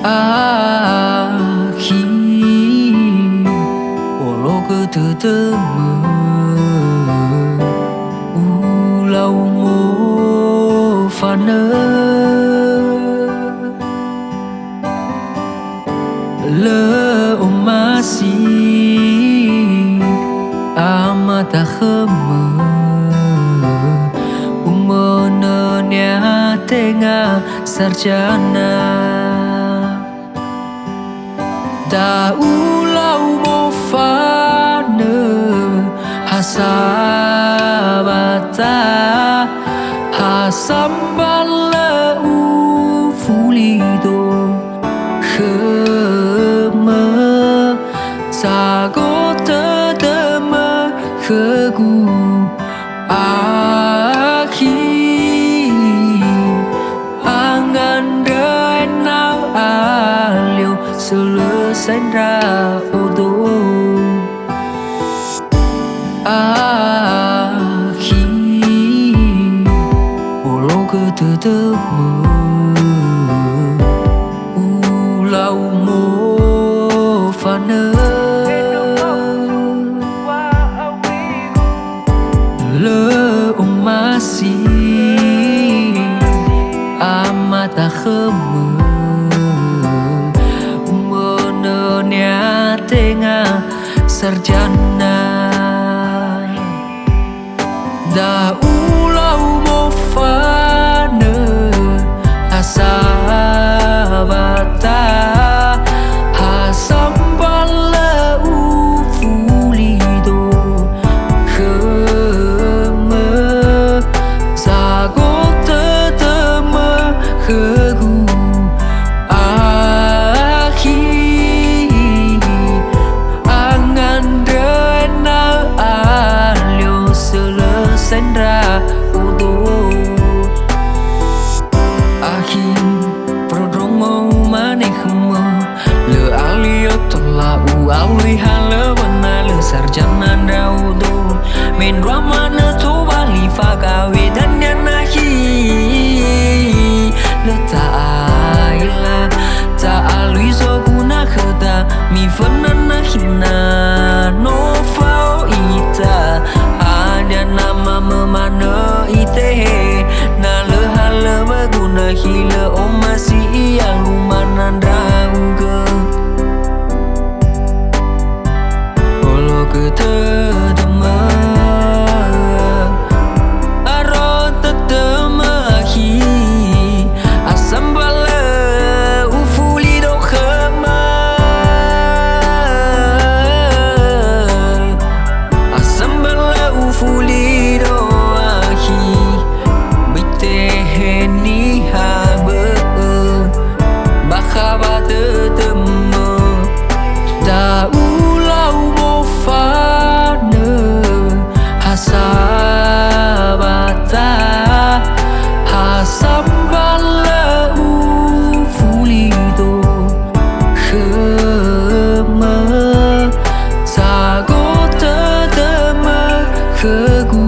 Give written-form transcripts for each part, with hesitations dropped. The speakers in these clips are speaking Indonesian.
Akhir walau ketemu ulau mo fana le masih amat khema umana tengah sarjana da ulau mo fana hasabata hasambala ufulido khema sagota dama khegu akhir angan renau alio selesai raudo akhir walau ketemu ulau mo fana le masih amat khema umana tengah sarjana da ulau mo fana asabata hasambala ufulido khema sagota dama khegu akhir angan rena alio selesai raudo akhir prodrong mau maneh khema le alio telah uawi hala wana le sarjana raudo men ramana to bali fagawe dan yanahi le ta'ala ta'alui so guna khada mi fanana hina no fao ita ada nama memana ite na le hala baguna hila o masih yang lumanan rauga olo ketemu arot tetemu akhir asambala ufulido khema asambala ufulido akhir biteheni habe bakhabat tetemu da ulau mo fana hasabata hasambala ufulido khema sagota dama khegu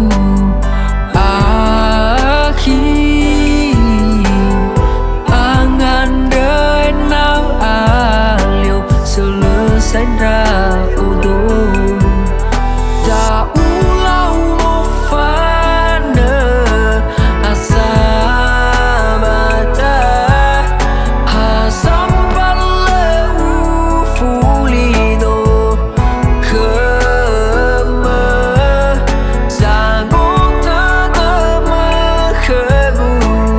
akhir angan renau alio selesai raudo da ulau mo fana asabata hasambala ufulido khema sagota dama khegu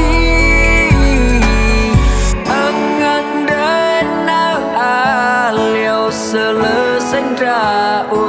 akhir angan renau alio selesai raudo